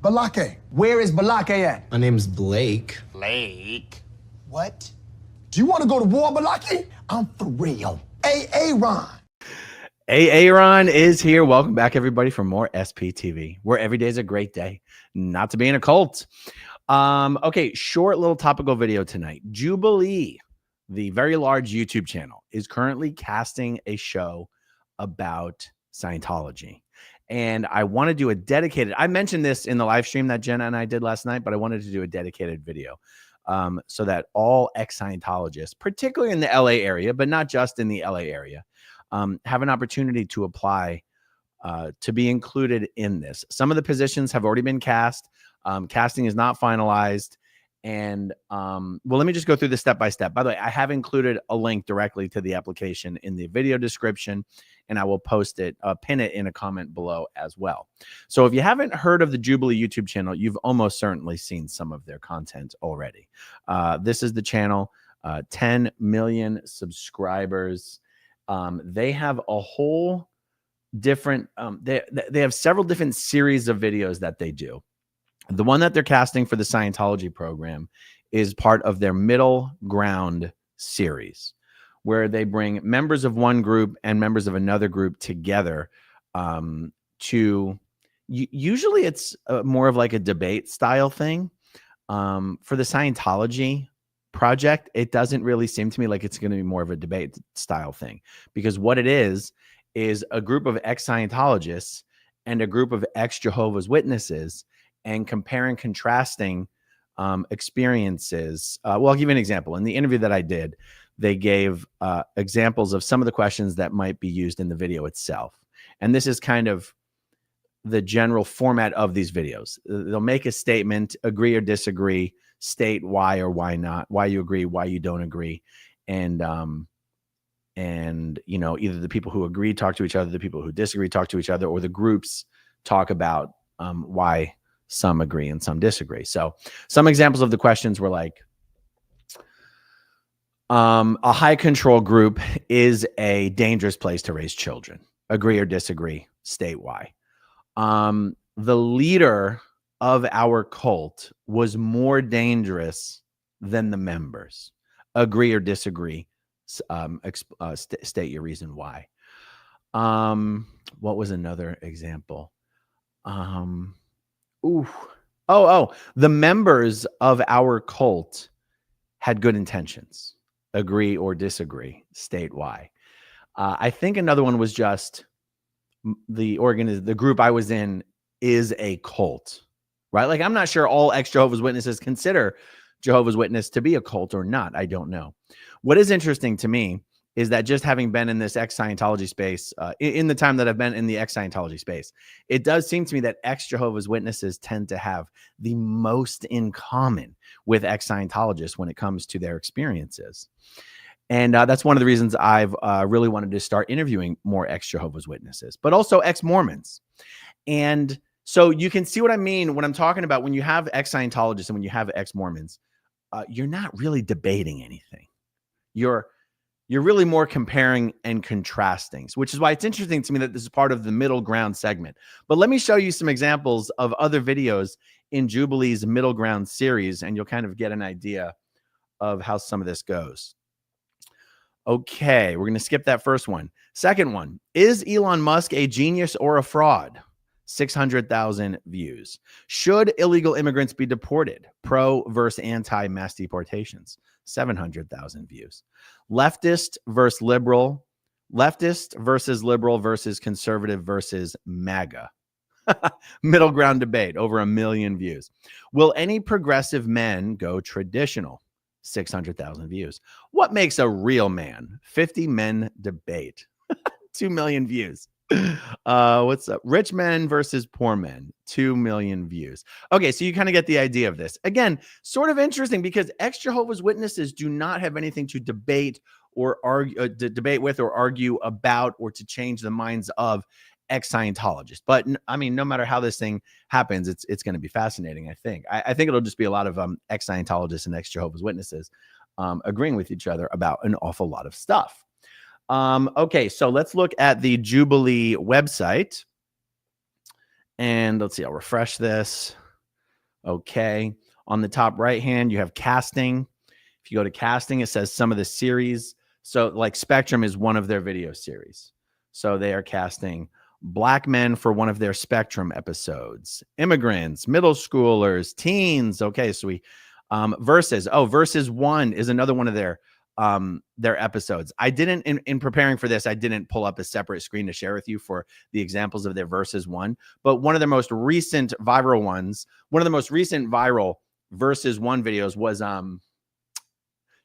Balake. Where is Balake at? My name's Blake. Blake? What? Do you want to go to war, Balake? I'm for real. Ron. Ron is here. Welcome back, everybody, for more SPTV, where every day is a great day not to be in a cult. Okay, short little topical video tonight. Jubilee, the very large YouTube channel, is currently casting a show about Scientology. And I want to do a dedicated, I mentioned this in the live stream that Jenna and I did last night, but I wanted to do a dedicated video so that all ex-Scientologists, particularly in the LA area, but not just in the LA area, have an opportunity to apply to be included in this. Some of the positions have already been cast. Casting is not finalized. And well, let me just go through this step by step. By the way, I have included a link directly to the application in the video description, and I will post it, pin it in a comment below as well. So if you haven't heard of the Jubilee YouTube channel, you've almost certainly seen some of their content already. This is the channel, 10 million subscribers. They have a whole different, they have several different series of videos that they do. The one that they're casting for the Scientology program is part of their Middle Ground series, where they bring members of one group and members of another group together to, usually it's more of like a debate style thing. For the Scientology project, it doesn't really seem to me like it's going to be more of a debate style thing, because what it is a group of ex-Scientologists and a group of ex-Jehovah's Witnesses, and comparing, contrasting experiences. Well, I'll give you an example. In the interview that I did, they gave examples of some of the questions that might be used in the video itself. And this is kind of the general format of these videos. They'll make a statement, agree or disagree, state why or why not, why you agree, why you don't agree. And you know, either the people who agree talk to each other, the people who disagree talk to each other, or the groups talk about why some agree and some disagree. So some examples of the questions were like, a high control group is a dangerous place to raise children. Agree or disagree, state why. The leader of our cult was more dangerous than the members. Agree or disagree, state your reason why. What was another example? The members of our cult had good intentions. Agree or disagree, state why. I think another one was just the group I was in is a cult, right? Like, I'm not sure all ex-Jehovah's Witnesses consider Jehovah's Witness to be a cult or not. I don't know. What is interesting to me is that just having been in this ex-Scientology space, in the time that I've been in the ex-Scientology space, it does seem to me that ex-Jehovah's Witnesses tend to have the most in common with ex-Scientologists when it comes to their experiences. And that's one of the reasons I've really wanted to start interviewing more ex-Jehovah's Witnesses, but also ex-Mormons. And so you can see what I mean when I'm talking about when you have ex-Scientologists and when you have ex-Mormons, you're not really debating anything. You're really more comparing and contrasting, which is why it's interesting to me that this is part of the Middle Ground segment. But let me show you some examples of other videos in Jubilee's Middle Ground series, and you'll kind of get an idea of how some of this goes. Okay, we're going to skip that first one. Second one, is Elon Musk a genius or a fraud? 600,000 views. Should illegal immigrants be deported? Pro versus anti-mass deportations. 700,000 views. Leftist versus liberal. Leftist versus liberal versus conservative versus MAGA. Middle ground debate, over 1 million views. Will any progressive men go traditional? 600,000 views. What makes a real man? 50 men debate. 2 million views. What's up? Rich men versus poor men. 2 million views. Okay, so you kind of get the idea of this. Again, sort of interesting because ex-Jehovah's Witnesses do not have anything to debate or argue, debate with or argue about or to change the minds of ex-Scientologists. But I mean, no matter how this thing happens, it's going to be fascinating, I think. I think it'll just be a lot of ex-Scientologists and ex-Jehovah's Witnesses agreeing with each other about an awful lot of stuff. Okay, so let's look at the Jubilee website. And let's see, I'll refresh this. Okay. On the top right hand, you have casting. If you go to casting, it says some of the series. So like Spectrum is one of their video series. So they are casting Black men for one of their Spectrum episodes, immigrants, middle schoolers, teens. Okay. So we, Versus. Oh, Versus 1 is another one of their episodes. I didn't, in preparing for this, I didn't pull up a separate screen to share with you for the examples of their Versus 1, but one of their most recent viral ones, one of the most recent viral Versus 1 videos was,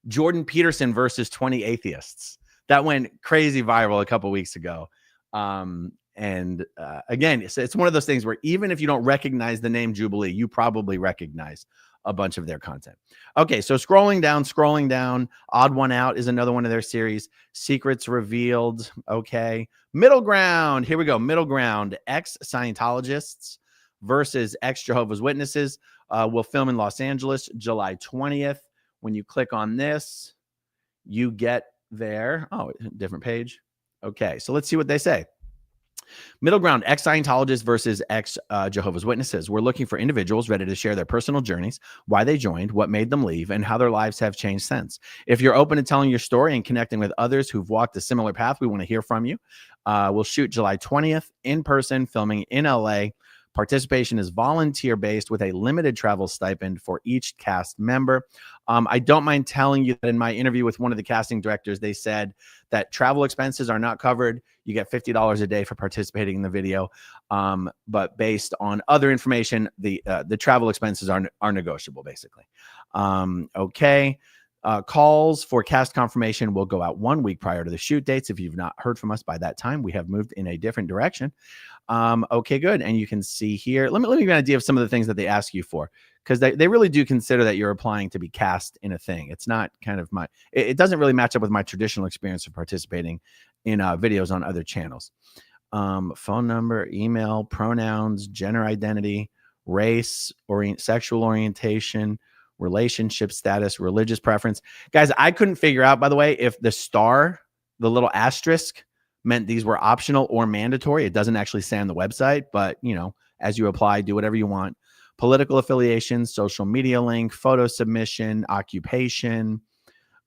Jordan Peterson versus 20 atheists. That went crazy viral a couple weeks ago. Again, it's one of those things where even if you don't recognize the name Jubilee, you probably recognize a bunch of their content. Okay, so scrolling down, Odd One Out is another one of their series. Secrets Revealed. Okay. Middle Ground. Here we go. Middle Ground. Ex-Scientologists versus ex-Jehovah's Witnesses will film in Los Angeles, July 20th. When you click on this, you get there. Oh, different page. Okay, so let's see what they say. Middle Ground, ex-Scientologists versus ex-Jehovah's Witnesses. We're looking for individuals ready to share their personal journeys, why they joined, what made them leave, and how their lives have changed since. If you're open to telling your story and connecting with others who've walked a similar path, we want to hear from you. We'll shoot July 20th in person, filming in LA. Participation is volunteer-based with a limited travel stipend for each cast member. I don't mind telling you that in my interview with one of the casting directors, they said that travel expenses are not covered. You get $50 a day for participating in the video. But based on other information, the travel expenses are negotiable, basically. Okay. Calls for cast confirmation will go out 1 week prior to the shoot dates. If you've not heard from us by that time, we have moved in a different direction. Okay, good. And you can see here, let me give you an idea of some of the things that they ask you for, because they really do consider that you're applying to be cast in a thing. It's not kind of it doesn't really match up with my traditional experience of participating in videos on other channels. Phone number, email, pronouns, gender identity, race, sexual orientation, relationship status, religious preference. Guys, I couldn't figure out, by the way, if the star, the little asterisk, meant these were optional or mandatory. It doesn't actually say on the website, but as you apply, do whatever you want. Political affiliation, social media link, photo submission, occupation,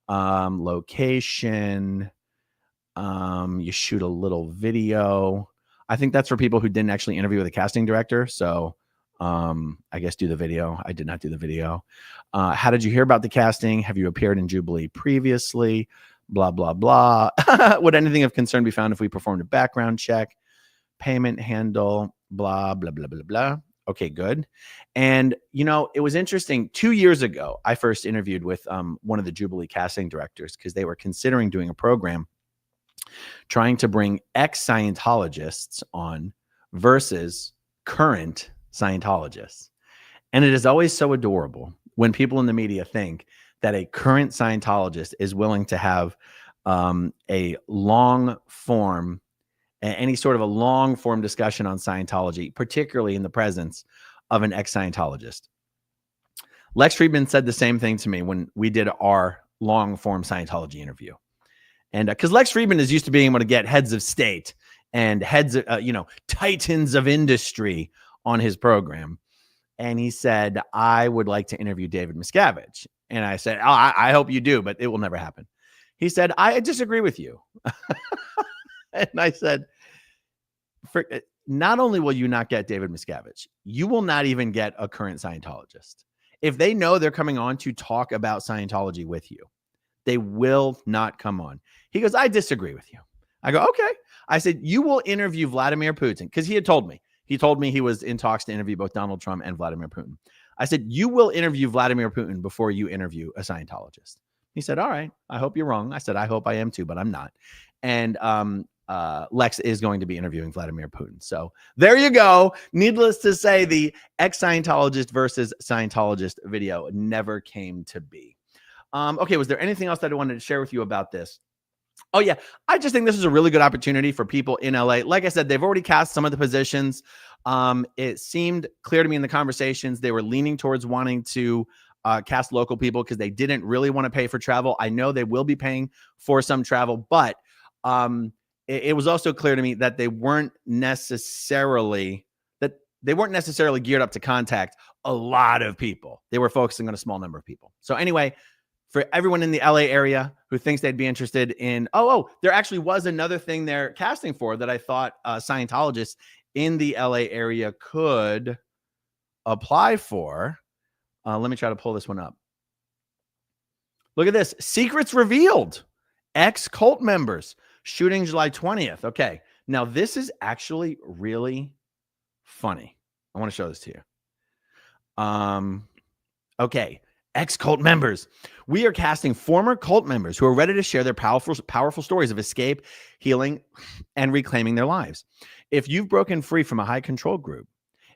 location. You shoot a little video. I think that's for people who didn't actually interview with a casting director. So I guess do the video. I did not do the video. How did you hear about the casting? Have you appeared in Jubilee previously? Blah, blah, blah. Would anything of concern be found if we performed a background check? Payment handle, blah, blah, blah, blah, blah. Okay, good. And, it was interesting. 2 years ago, I first interviewed with one of the Jubilee casting directors because they were considering doing a program trying to bring ex-Scientologists on versus current Scientologists. And it is always so adorable when people in the media think that a current Scientologist is willing to have a long form, any sort of a long form discussion on Scientology, particularly in the presence of an ex-Scientologist. Lex Friedman said the same thing to me when we did our long form Scientology interview. And because Lex Friedman is used to being able to get heads of state and heads of, titans of industry on his program. And he said, I would like to interview David Miscavige. And I said, I hope you do, but it will never happen. He said, I disagree with you. And I said, not only will you not get David Miscavige, you will not even get a current Scientologist. If they know they're coming on to talk about Scientology with you, they will not come on. He goes, I disagree with you. I go, okay. I said, you will interview Vladimir Putin, because he had told me. He told me he was in talks to interview both Donald Trump and Vladimir Putin. I said, you will interview Vladimir Putin before you interview a Scientologist. He said, all right, I hope you're wrong. I said, I hope I am too, but I'm not. And Lex is going to be interviewing Vladimir Putin. So there you go. Needless to say, the ex-Scientologist versus Scientologist video never came to be. Okay, was there anything else that I wanted to share with you about this? Oh, yeah. I just think this is a really good opportunity for people in LA. Like I said, they've already cast some of the positions. It seemed clear to me in the conversations they were leaning towards wanting to cast local people because they didn't really want to pay for travel. I know they will be paying for some travel, but it was also clear to me that they weren't necessarily, that they weren't necessarily geared up to contact a lot of people. They were focusing on a small number of people. So anyway, for everyone in the LA area who thinks they'd be interested in, there actually was another thing they're casting for that I thought Scientologists in the LA area could apply for. Let me try to pull this one up. Look at this. Secrets revealed. Ex-cult members. Shooting July 20th. Okay. Now, this is actually really funny. I want to show this to you. Okay. Ex-cult members. We are casting former cult members who are ready to share their powerful stories of escape, healing, and reclaiming their lives. If you've broken free from a high control group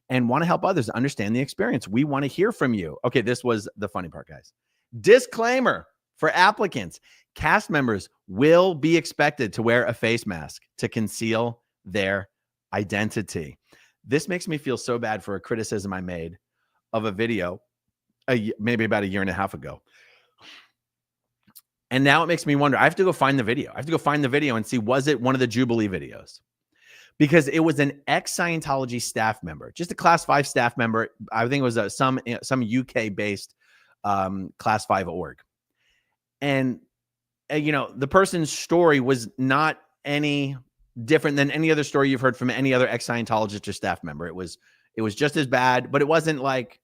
and want to help others understand the experience, we want to hear from you. Okay, this was the funny part, guys. Disclaimer for applicants. Cast members will be expected to wear a face mask to conceal their identity. This makes me feel so bad for a criticism I made of a video maybe about a year and a half ago. And now it makes me wonder, I have to go find the video. I have to go find the video and see, was it one of the Jubilee videos? Because it was an ex-Scientology staff member, just a class 5 staff member. I think it was some UK-based class 5 org. And, the person's story was not any different than any other story you've heard from any other ex-Scientologist or staff member. It was just as bad, but it wasn't like,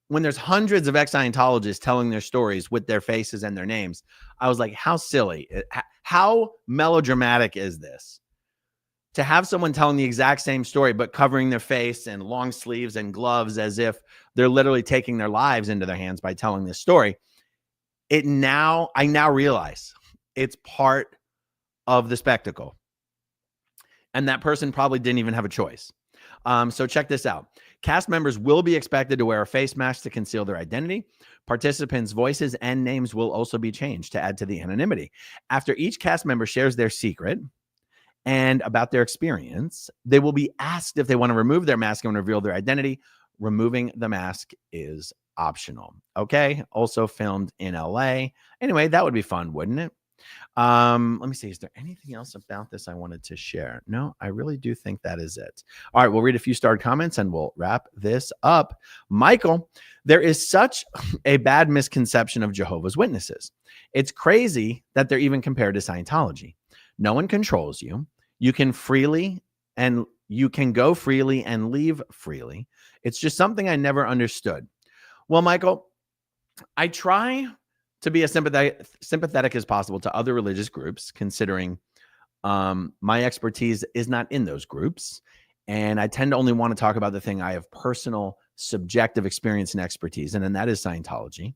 when there's hundreds of ex-Scientologists telling their stories with their faces and their names, I was like, how silly, how melodramatic is this? To have someone telling the exact same story, but covering their face and long sleeves and gloves as if they're literally taking their lives into their hands by telling this story. I now realize it's part of the spectacle. And that person probably didn't even have a choice. So check this out. Cast members will be expected to wear a face mask to conceal their identity. Participants' voices and names will also be changed to add to the anonymity. After each cast member shares their secret and about their experience, they will be asked if they want to remove their mask and reveal their identity. Removing the mask is optional. Okay. Also filmed in LA. Anyway, that would be fun, wouldn't it? Let me see. Is there anything else about this I wanted to share? No, I really do think that is it. All right. We'll read a few starred comments and we'll wrap this up. Michael, there is such a bad misconception of Jehovah's Witnesses. It's crazy that they're even compared to Scientology. No one controls you. You can go freely and leave freely. It's just something I never understood. Well, Michael, I try to be as sympathetic as possible to other religious groups, considering my expertise is not in those groups. And I tend to only want to talk about the thing I have personal subjective experience and expertise in, and that is Scientology.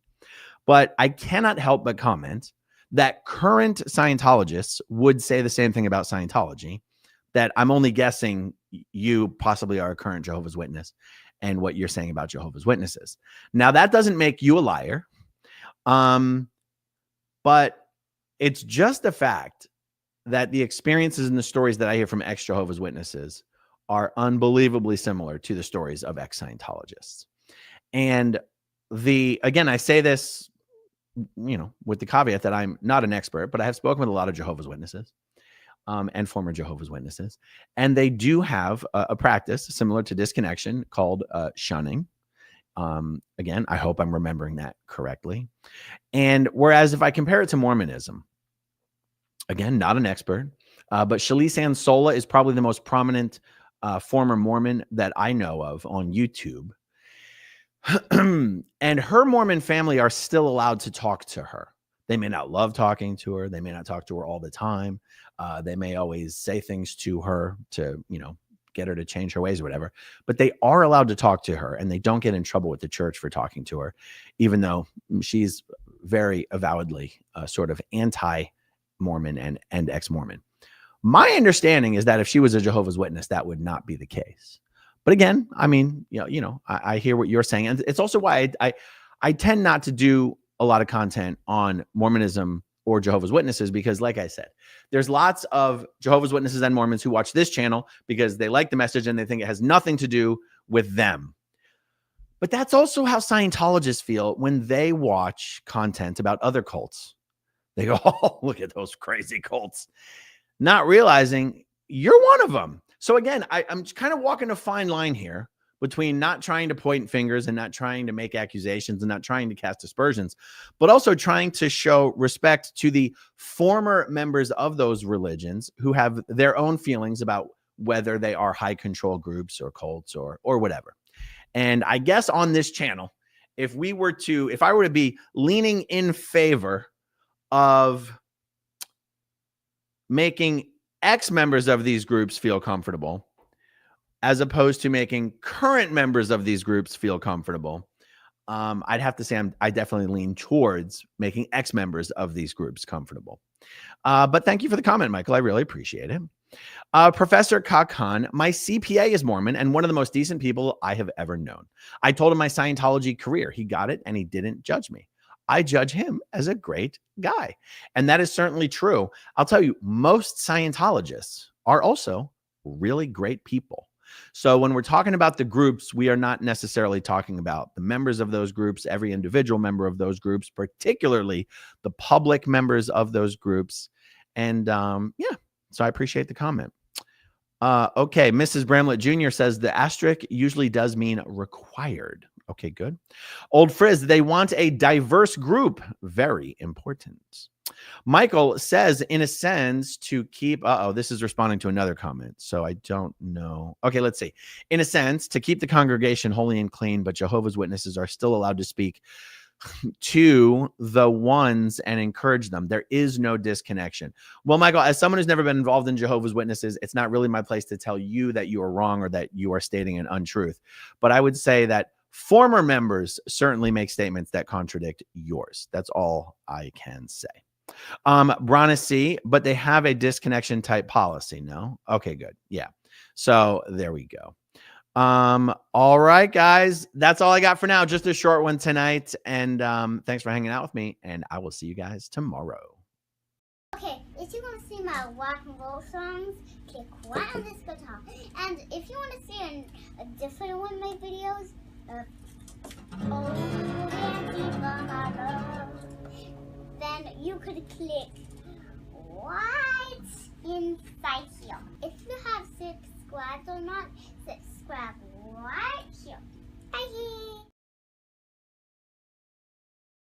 But I cannot help but comment that current Scientologists would say the same thing about Scientology, that I'm only guessing you possibly are a current Jehovah's Witness and what you're saying about Jehovah's Witnesses. Now, that doesn't make you a liar. But it's just the fact that the experiences and the stories that I hear from ex-Jehovah's Witnesses are unbelievably similar to the stories of ex-Scientologists. And again, I say this, with the caveat that I'm not an expert, but I have spoken with a lot of Jehovah's Witnesses, and former Jehovah's Witnesses. And they do have a practice similar to disconnection called shunning. Again, I hope I'm remembering that correctly. And whereas if I compare it to Mormonism, again, not an expert, but Shalise Ann Sola is probably the most prominent former Mormon that I know of on YouTube. And her Mormon family are still allowed to talk to her. They may not love talking to her. They may not talk to her all the time. They may always say things to her to, get her to change her ways or whatever, but they are allowed to talk to her and they don't get in trouble with the church for talking to her, even though she's very avowedly sort of anti-Mormon and ex-Mormon. My understanding is that if she was a Jehovah's Witness, that would not be the case. But again, I mean, I hear what you're saying. And it's also why I tend not to do a lot of content on Mormonism or Jehovah's Witnesses, because like I said, there's lots of Jehovah's Witnesses and Mormons who watch this channel because they like the message and they think it has nothing to do with them. But that's also how Scientologists feel when they watch content about other cults. They go, oh, look at those crazy cults. Not realizing you're one of them. So again, I'm kind of walking a fine line here between not trying to point fingers and not trying to make accusations and not trying to cast aspersions, but also trying to show respect to the former members of those religions who have their own feelings about whether they are high control groups or cults or whatever. And I guess on this channel, if I were to be leaning in favor of making ex-members of these groups feel comfortable, as opposed to making current members of these groups feel comfortable, I'd have to say I definitely lean towards making ex-members of these groups comfortable. But thank you for the comment, Michael. I really appreciate it. Professor Kakan, my CPA is Mormon and one of the most decent people I have ever known. I told him my Scientology career. He got it and he didn't judge me. I judge him as a great guy. And that is certainly true. I'll tell you, most Scientologists are also really great people. So when we're talking about the groups, we are not necessarily talking about the members of those groups, every individual member of those groups, particularly the public members of those groups. And yeah, so I appreciate the comment. Okay, Mrs. Bramlett Jr. says the asterisk usually does mean required. Okay, good. Old Frizz, they want a diverse group. Very important. Michael says, in a sense, to keep... this is responding to another comment, so I don't know. Okay, let's see. In a sense, to keep the congregation holy and clean, but Jehovah's Witnesses are still allowed to speak to the ones and encourage them. There is no disconnection. Well, Michael, as someone who's never been involved in Jehovah's Witnesses, it's not really my place to tell you that you are wrong or that you are stating an untruth. But I would say that former members certainly make statements that contradict yours. That's all I can say. Brana C, but they have a disconnection type policy. No? Okay, good. Yeah. So there we go. All right, guys, that's all I got for now. Just a short one tonight. And thanks for hanging out with me, and I will see you guys tomorrow. Okay, if you want to see my rock and roll songs, click right on this guitar. And if you want to see a different one of my videos, then you could click right inside here. If you have subscribed or not, subscribe